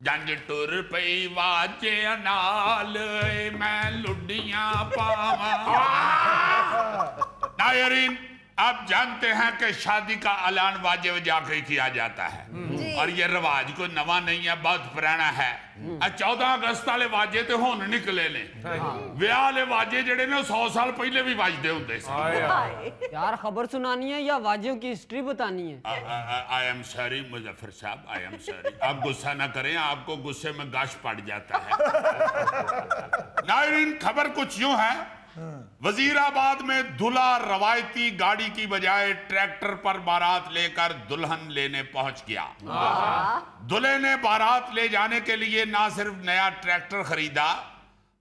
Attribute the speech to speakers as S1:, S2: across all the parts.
S1: जंज टुर पई वाजे नाल मैं लुडियां पावा। नायरीन, आप जानते हैं कि शादी का ऐलान वाजे वजा के किया जाता है और ये रिवाज कोई नवा नहीं है, बहुत पुराना है। 14 अगस्त वाले वाजे तो हुण निकले ने, विआह वाले वाजे जेडे ने 100 साल पहले भी वाजदे हुंदे सी।
S2: यार खबर सुनानी है या वाजियों की हिस्ट्री बतानी है?
S1: आई एम सॉरी मुजफ्फर साहब, आई एम सॉरी। आप गुस्सा ना करें, आपको गुस्से में गाश पड़ जाता है। नायरीन, खबर कुछ यूं है, वजीराबाद में दूल्हा रवायती गाड़ी की बजाय ट्रैक्टर पर बारात लेकर दुल्हन लेने पहुंच गया। दूल्हे ने बारात ले जाने के लिए ना सिर्फ नया ट्रैक्टर खरीदा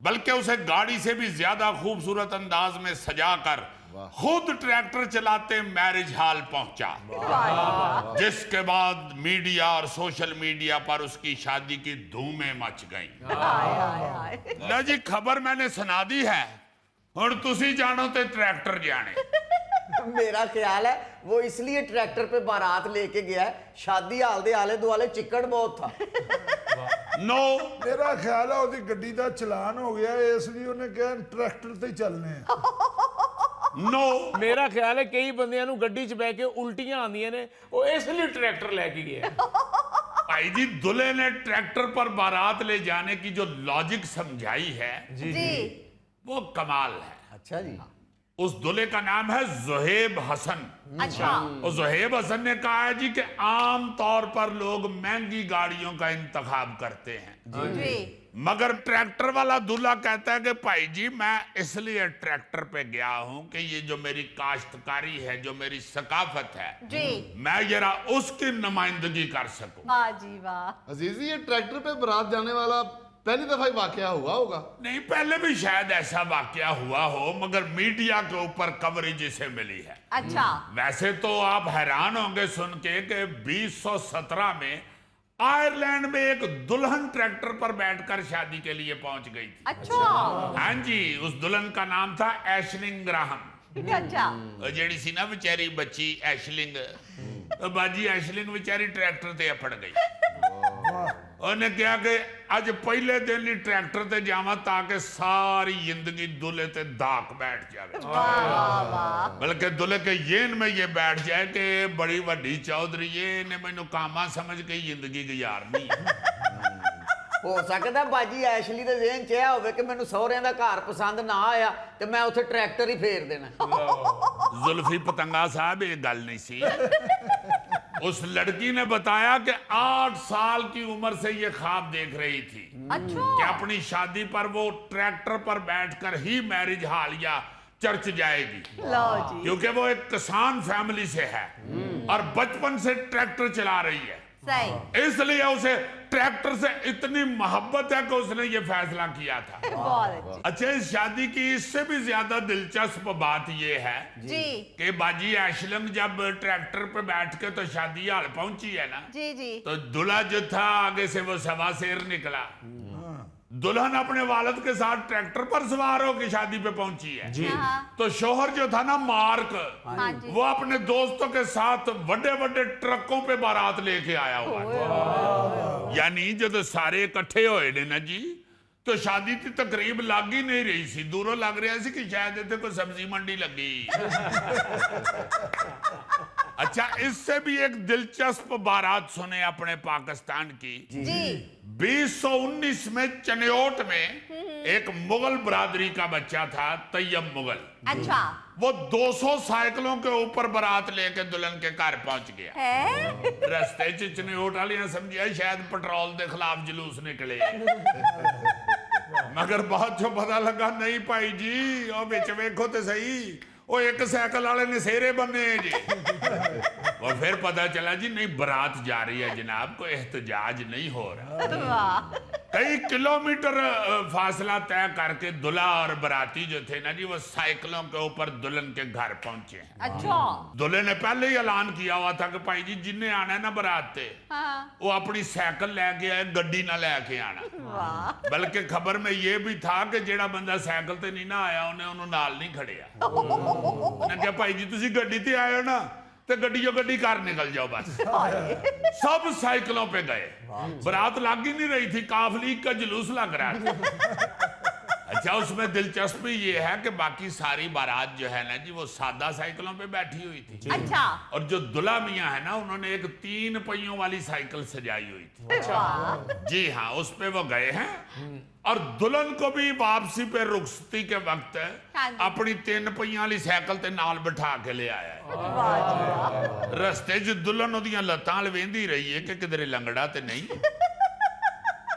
S1: बल्कि उसे गाड़ी से भी ज्यादा खूबसूरत अंदाज में सजाकर खुद ट्रैक्टर चलाते मैरिज हॉल पहुंचा, जिसके बाद मीडिया और सोशल मीडिया पर उसकी शादी की धूमें मच गईं। लो जी, खबर मैंने सुना दी है, हुण तुसी जानो ते ट्रैक्टर जाने।
S3: मेरा ख्याल है वो इसलिए ट्रैक्टर पे बारात लेके गया है, शादी हाल दे आले दुआले चिक्कड़ बहुत था।
S1: नो,
S4: मेरा ख्याल है ਉਹਦੀ ਗੱਡੀ ਦਾ ਚਲਾਨ ਹੋ ਗਿਆ, ਇਸ ਲਈ ਉਹਨੇ ਕਿਹਾ ਟਰੈਕਟਰ ਤੇ ਹੀ ਚੱਲਨੇ ਆ।
S1: नो,
S5: मेरा ख्याल है कई बंदियां नूं गड्डी च बैठ के उल्टियां आंदियां ने, वो इसलिए ट्रैक्टर लेके गया।
S1: भाई जी, दूल्हे ने ट्रैक्टर पर बारात ले जाने की जो लॉजिक समझाई है
S6: जी
S1: वो कमाल है।
S3: अच्छा जी।
S1: उस दूल्हे का नाम है ज़ुहैब हसन।
S6: अच्छा
S1: और ज़ुहैब हसन ने कहा है जी कि आम तौर पर लोग महंगी गाड़ियों का इंतखाब करते हैं,
S6: जी
S1: मगर ट्रैक्टर वाला दूल्हा कहता है कि भाई जी, मैं इसलिए ट्रैक्टर पे गया हूं कि ये जो मेरी काश्तकारी है, जो मेरी सकाफत है,
S6: जी
S1: मैं जरा उसकी नुमाइंदगी कर सकूं।
S6: वाह जी वाह।
S7: अजीजी, ये ट्रैक्टर पे बारात जाने वाला पहली दफा ही वाकया हुआ होगा?
S1: नहीं, पहले भी शायद ऐसा वाकया हुआ हो, मगर मीडिया के ऊपर कवरेज इसे मिली है।
S6: अच्छा
S1: वैसे तो आप हैरान होंगे सुन के कि 2017 में आयरलैंड में एक दुल्हन ट्रैक्टर पर बैठकर शादी के लिए पहुंच गई थी।
S6: अच्छा
S1: हाँ जी, उस दुल्हन का नाम था एशलिंग ग्राहम।
S6: अच्छा
S1: और जेड़ी सी ना बेचारी बच्ची एशलिंग, तो बाजी एशलिंग बेचारी ट्रैक्टर ते अपड़ गई। उन्हें कहा कि अज पहले दिन ही ट्रैक्टर ते जावा ताकि सारी जिंदगी दूल्हे ते दाक बैठ जाए, बल्कि दूल्हे के येन में ये बैठ जाए कि बड़ी वड्डी चौधरी ये ने मैनू कामा समझ के जिंदगी गुजारनी है।
S3: हो सकदा बाजी ਐਸ਼ਲੀ ਦੇ ਜ਼ਿਹਨ 'ਚ ਇਹ ਹੋਵੇ ਕਿ ਮੈਨੂੰ ਸਹੁਰਿਆਂ ਦਾ ਘਰ ਪਸੰਦ ਨਾ ਆਇਆ ਤੇ ਮੈਂ ਉੱਥੇ ਟਰੈਕਟਰ ਹੀ ਫੇਰ ਦੇਣਾ।
S1: जुल्फी पतंगा साहब, ये गल नहीं सी। उस लड़की ने बताया कि 8 साल की उम्र से ये ख्वाब देख रही थी
S6: अच्छा
S1: कि अपनी शादी पर वो ट्रैक्टर पर बैठकर ही मैरिज हॉल या चर्च जाएगी,
S6: लो जी
S1: क्योंकि वो एक किसान फैमिली से है और बचपन से ट्रैक्टर चला रही है,
S6: सही
S1: इसलिए उसे ट्रैक्टर से इतनी मोहब्बत है कि उसने ये फैसला किया था।
S6: बहुत
S1: अच्छा, इस शादी की इससे भी ज्यादा दिलचस्प बात यह है
S6: जी
S1: कि बाजी एशलम जब ट्रैक्टर पे बैठ के तो शादी हाल पहुंची है ना,
S6: जी जी
S1: तो दूल्हा जो था आगे से वो सवा शेर निकला। दुल्हन अपने वालिद के साथ ट्रैक्टर पर सवार होकर शादी पे पहुंची है जी। तो शोहर जो था ना मार्क,
S6: हाँ जी
S1: वो अपने दोस्तों के साथ बड़े बड़े ट्रकों पे बारात लेके आया हुआ था। यानी जब सारे इकट्ठे होए ने ना जी, तो शादी की तकरीब लग ही नहीं रही सी, दूरों लग रहा सी कि शायद इतने कोई सब्जी मंडी लगी। अच्छा, इससे भी एक दिलचस्प बारात सुने अपने पाकिस्तान की।
S6: जी
S1: 2019 में चनियोट में एक मुगल बरादरी का बच्चा था, तैयब मुगल।
S6: अच्छा
S1: वो 200 साइकिलों के ऊपर बारात लेके दुल्हन के घर पहुंच गया।
S6: है
S1: रस्ते च चनियोट वालियां समझिया शायद पेट्रोल के खिलाफ जुलूस निकले, मगर बाद चो पता लगा नहीं भाई जी, और बिच वेखो तो सही, वो एक साइकिल वाले ने सेरे बने जी। और फिर पता चला जी नहीं, बारात जा रही है जनाब, कोई एहतजाज नहीं हो रहा।
S6: वाह
S1: कई किलोमीटर फासला तय करके दूल्हा और बाराती जो थे ना जी, वो साइकिलों के ऊपर दुल्हन के घर पहुंचे हैं।
S6: अच्छा
S1: दूल्हे ने पहले ही ऐलान किया हुआ था कि भाई जी जिन्हें आना है ना बारात ते,
S6: हाँ
S1: वो अपनी साइकिल लेके आए, गड्डी ना लेके आना।
S6: वाह
S1: बल्कि खबर में ये भी था कि जेड़ा बंदा साइकिल ते नहीं ना आया उन्हें उन्होंने नाल नहीं खड़िया। उन्हें कहा भाई जी तुसी गड्डी ते आए हो ना, तो गड्डियों गड्डी कार निकल जाओ बस। सब साइकिलों पे गए, बारात लग ही नहीं रही थी, काफली का जुलूस लग रहा था। अच्छा, उसमें दिलचस्पी ये है कि बाकी सारी बारात जो है ना जी वो सादा साइकिलों पे बैठी हुई थी।
S6: अच्छा।
S1: और जो दुल्हा मियाँ है ना उन्होंने एक 3 पहियों वाली साइकिल सजाई हुई थी।
S6: वाह।
S1: जी हाँ, उस पे वो गए हैं और दुल्हन को भी वापसी पे रुखसती के वक्त
S6: हाँ जी।
S1: अपनी 3 पहियां वाली साइकिल ते नाल बिठा के ले आया है।
S6: वाह जी वाह।
S1: रस्ते च दुल्हन ओदियां लत्तां लवेंदी रही है कि किधरे लंगड़ा ते नहीं।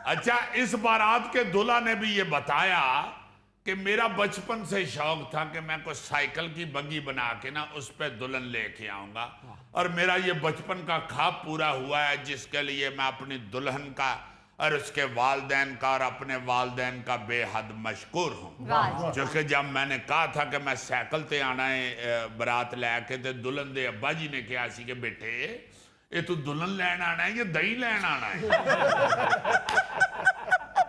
S1: अच्छा, इस बारात के दूल्हा ने भी ये बताया कि मेरा बचपन से शौक था कि मैं कोई साइकिल की बग्गी बना के ना उस पे दुल्हन लेके आऊंगा, और मेरा ये बचपन का ख्वाब पूरा हुआ है, जिसके लिए मैं अपनी दुल्हन का और उसके वालदैन का और अपने वालदैन का बेहद मशकूर हूँ।
S6: वाह जी।
S1: क्योंकि जब मैंने कहा था कि मैं साइकिल ते आना है बारात लैके, तो दुल्हन दे अब्बा जी ने कहा सी कि बेटे ये तू दुल्हन लैन आना है या दही लैन आना है?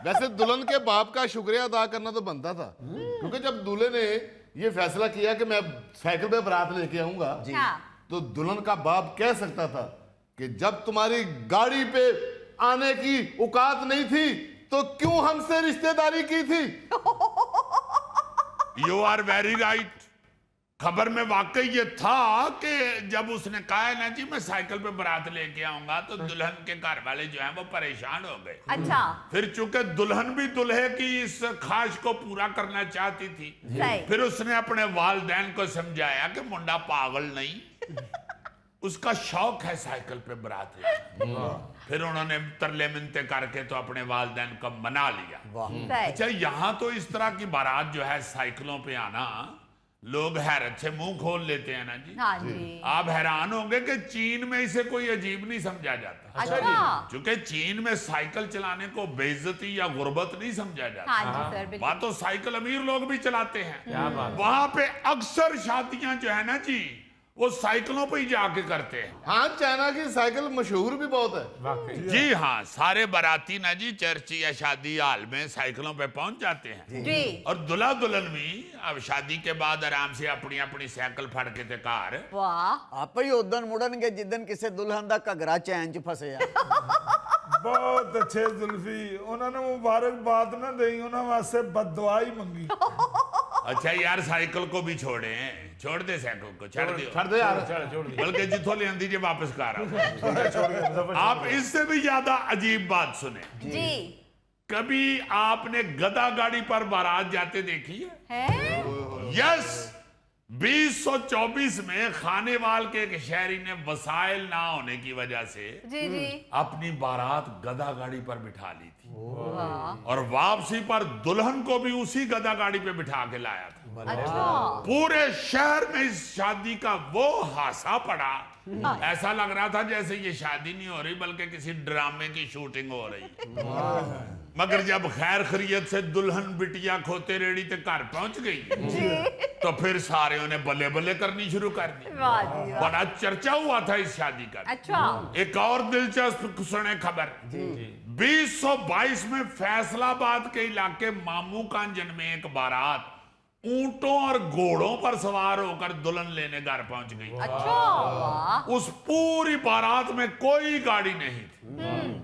S7: वैसे दुल्हन के बाप का शुक्रिया अदा करना तो बनता था, क्योंकि जब दूल्हे ने ये फैसला किया कि मैं साइकिल पे बारात लेके आऊंगा,
S6: हाँ।
S7: तो दुल्हन का बाप कह सकता था कि जब तुम्हारी गाड़ी पे आने की औकात नहीं थी तो क्यों हमसे रिश्तेदारी की थी।
S1: You are very right. खबर में वाकई ये था कि जब उसने कहा है ना जी मैं साइकिल पे बारात लेके आऊंगा, तो दुल्हन के घर वाले जो हैं वो परेशान हो गए।
S6: अच्छा।
S1: फिर चूंकि दुल्हन भी दुल्हे की इस ख्वाहिश को पूरा करना चाहती थी,
S6: सही।
S1: फिर उसने अपने वालदैन को समझाया कि मुंडा पागल नहीं, उसका शौक है साइकिल पे बारात लेना। फिर उन्होंने तरले मिन्नते करके तो अपने वालदैन को मना लिया।
S6: सही।
S1: अच्छा, यहाँ तो इस तरह की बारात जो है साइकिलों पे आना, लोग हैरत से मुंह खोल लेते हैं ना जी।
S6: हाँ जी।
S1: आप हैरान होंगे कि चीन में इसे कोई अजीब नहीं समझा जाता,
S6: अच्छा।
S1: क्योंकि चीन में साइकिल चलाने को बेइज्जती या गुर्बत नहीं समझा जाता।
S6: हाँ जी सर बिल्कुल।
S1: वहां तो साइकिल अमीर लोग भी चलाते हैं।
S5: क्या बात।
S1: वहां पे अक्सर शादियां जो है ना जी वो साइकिलों पे ही जाके करते हैं।
S7: हाँ, चाइना की साइकिल मशहूर भी बहुत है।
S5: वाकई।
S1: जी हाँ, सारे बाराती ना जी चर्च या शादी हाल में साइकिलों पे पहुंच जाते हैं,
S6: जी।
S1: और दुल्हा दुल्हन भी अब शादी के बाद आराम से अपनी अपनी साइकिल फड़ के ते कार
S6: वाह।
S3: ਆਪੇ ਹੀ ਉਦਣ ਮੁੜਨਗੇ ਜਿੱਦਣ ਕਿਸੇ ਦੁਲਹਨ ਦਾ ਘੱਗਰਾ ਚੈਨ 'ਚ ਫਸਿਆ।
S4: ਬਹੁਤ ਅੱਛੇ ਜ਼ੁਲਫੀ, ਉਹਨਾਂ ਨੂੰ ਮੁਬਾਰਕਬਾਦ ਨਾ ਦੇਈ, ਉਹਨਾਂ ਵਾਸਤੇ ਬਦਦੁਆ ਹੀ ਮੰਗੀ।
S1: अच्छा यार, साइकिल को भी छोड़े, छोड़ दे साइकिल को, छोड़ दियो,
S7: छोड़ दे यार।
S5: चलो छोड़ दी।
S1: बल्कि जिथों ले आंदी जे वापस कर आओ। आप इससे भी ज्यादा अजीब बात सुने।
S6: जी।
S1: कभी आपने गधा गाड़ी पर बारात जाते देखी है?
S6: है।
S1: यस, 2024 में खानेवाल के एक शहरी ने वसाइल ना होने की वजह से
S6: जी जी।
S1: अपनी बारात गधा गाड़ी पर बिठा ली थी,
S6: वाह।
S1: और वापसी पर दुल्हन को भी उसी गधा गाड़ी पे बिठा के लाया था।
S6: अच्छा।
S1: पूरे शहर में इस शादी का वो हासा पड़ा, ऐसा लग रहा था जैसे ये शादी नहीं हो रही बल्कि किसी ड्रामे की शूटिंग हो रही। मगर जब खैर खैरियत से दुल्हन बिटिया खोते रेड़ी तक घर पहुंच गई, तो फिर सारे ने बल्ले बल्ले करनी शुरू कर दी।
S6: वाह जी वाह।
S1: बड़ा चर्चा हुआ था इस शादी का।
S6: अच्छा।
S1: एक और दिलचस्प सुने खबर। 2022 में फैसलाबाद के इलाके मामूकांजन में एक बारात ऊंटों और घोड़ों पर सवार होकर दुल्हन लेने घर पहुंच गई।
S6: अच्छा। वाह।
S1: उस पूरी बारात में कोई गाड़ी नहीं थी,